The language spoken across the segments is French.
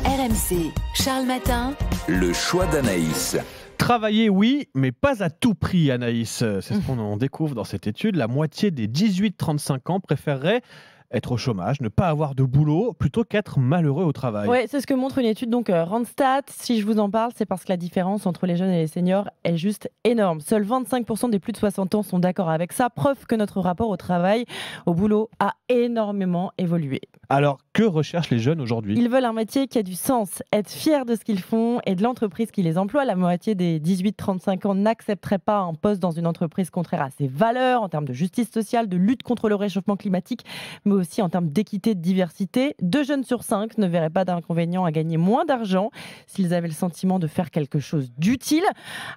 RMC, Charles Matin. Le choix d'Anaïs. Travailler, oui, mais pas à tout prix, Anaïs. C'est ce qu'on en découvre dans cette étude. La moitié des 18-35 ans préféreraient être au chômage, ne pas avoir de boulot, plutôt qu'être malheureux au travail. Ouais, c'est ce que montre une étude Randstad. Si je vous en parle, c'est parce que la différence entre les jeunes et les seniors est juste énorme. Seuls 25% des plus de 60 ans sont d'accord avec ça. Preuve que notre rapport au travail, au boulot, a énormément évolué. Alors, que recherchent les jeunes aujourd'hui ? Ils veulent un métier qui a du sens, être fiers de ce qu'ils font et de l'entreprise qui les emploie. La moitié des 18-35 ans n'accepterait pas un poste dans une entreprise contraire à ses valeurs en termes de justice sociale, de lutte contre le réchauffement climatique, mais aussi en termes d'équité, de diversité. 2 jeunes sur 5 ne verraient pas d'inconvénient à gagner moins d'argent s'ils avaient le sentiment de faire quelque chose d'utile.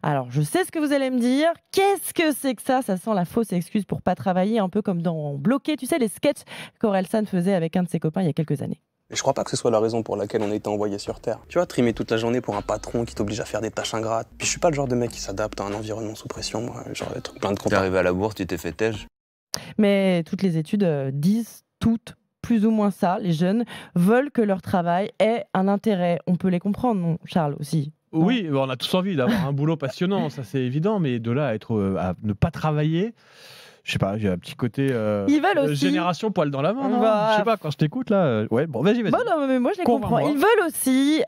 Alors, je sais ce que vous allez me dire. Qu'est-ce que c'est que ça ? Ça sent la fausse excuse pour pas travailler, un peu comme dans Bloqué, tu sais, les sketchs qu'Orelsan faisait avec un de ses copains il y a quelques années. Et je crois pas que ce soit la raison pour laquelle on a été envoyé sur Terre. Tu vois, trimer toute la journée pour un patron qui t'oblige à faire des tâches ingrates. Puis je suis pas le genre de mec qui s'adapte à un environnement sous pression, moi. Genre des trucs plein de T'es contrats. arrivé à la bourse, tu t'es fait tège. Mais toutes les études disent toutes plus ou moins ça. Les jeunes veulent que leur travail ait un intérêt. On peut les comprendre, non, Charles, aussi. Oui, on a tous envie d'avoir un boulot passionnant, ça c'est évident, mais de là à ne pas travailler, je sais pas, j'ai un petit côté Ils veulent aussi. génération poil dans la main, non Bah, je sais pas, quand je t'écoute là, ouais, bon, vas-y. Bon, non, mais moi je les comprends. Convainc-moi. Ils veulent aussi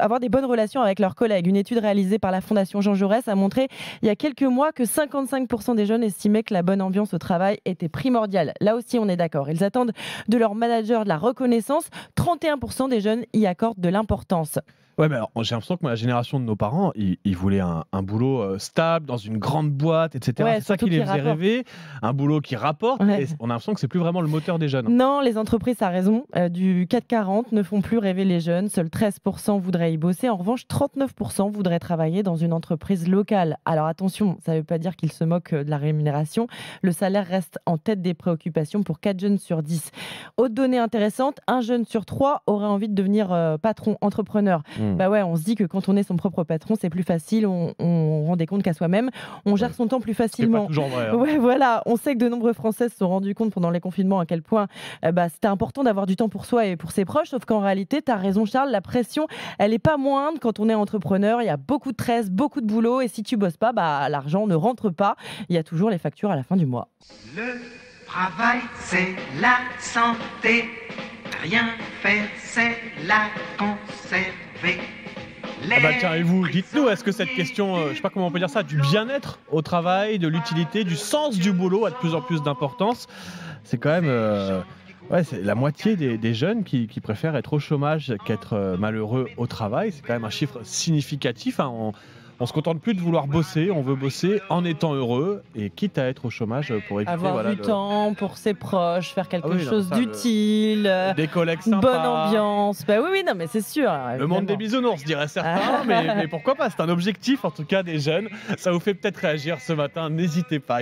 avoir des bonnes relations avec leurs collègues. Une étude réalisée par la Fondation Jean Jaurès a montré il y a quelques mois que 55% des jeunes estimaient que la bonne ambiance au travail était primordiale. Là aussi, on est d'accord. Ils attendent de leur manager de la reconnaissance. 31% des jeunes y accordent de l'importance. Ouais, mais alors, j'ai l'impression que la génération de nos parents, ils voulaient un boulot stable, dans une grande boîte, etc. Ouais, C'est ça surtout qui les qui faisait rapporte. rêver, un boulot qui rapporte, Ouais. et on a l'impression que c'est plus vraiment le moteur des jeunes. Non, les entreprises, ça a raison. Du 440 ne font plus rêver les jeunes. Seuls 13% voudraient y bosser. En revanche, 39% voudraient travailler dans une entreprise locale. Alors attention, ça ne veut pas dire qu'ils se moquent de la rémunération. Le salaire reste en tête des préoccupations pour 4 jeunes sur 10. Autre donnée intéressante, 1 jeune sur 3 aurait envie de devenir patron, entrepreneur. Bah ouais, on se dit que quand on est son propre patron, c'est plus facile. On rend des comptes qu'à soi-même. On gère son temps plus C'est pas facilement. toujours vrai. Hein. Ouais, voilà. On sait que de nombreux Français se sont rendus compte pendant les confinements à quel point c'était important d'avoir du temps pour soi et pour ses proches. Sauf qu'en réalité, tu as raison, Charles, la pression, elle n'est pas moindre quand on est entrepreneur. Il y a beaucoup de stress, beaucoup de boulot. Et si tu bosses pas, l'argent ne rentre pas. Il y a toujours les factures à la fin du mois. Le travail, c'est la santé. Rien faire, c'est la conserver. Ah bah tiens, et vous, dites-nous, est-ce que cette question, je sais pas comment on peut dire ça, du bien-être au travail, de l'utilité, du sens du boulot a de plus en plus d'importance ? C'est quand même c'est la moitié des jeunes qui préfèrent être au chômage qu'être malheureux au travail. C'est quand même un chiffre significatif. Hein. On se contente plus de vouloir bosser, on veut bosser en étant heureux et quitte à être au chômage pour éviter Avoir du temps pour ses proches, faire quelque chose d'utile, des collègues sympas. bonne ambiance. Bah oui, non, mais c'est sûr. Le monde des bisounours, dirait certains, mais pourquoi pas ? C'est un objectif en tout cas des jeunes. Ça vous fait peut-être réagir ce matin, n'hésitez pas.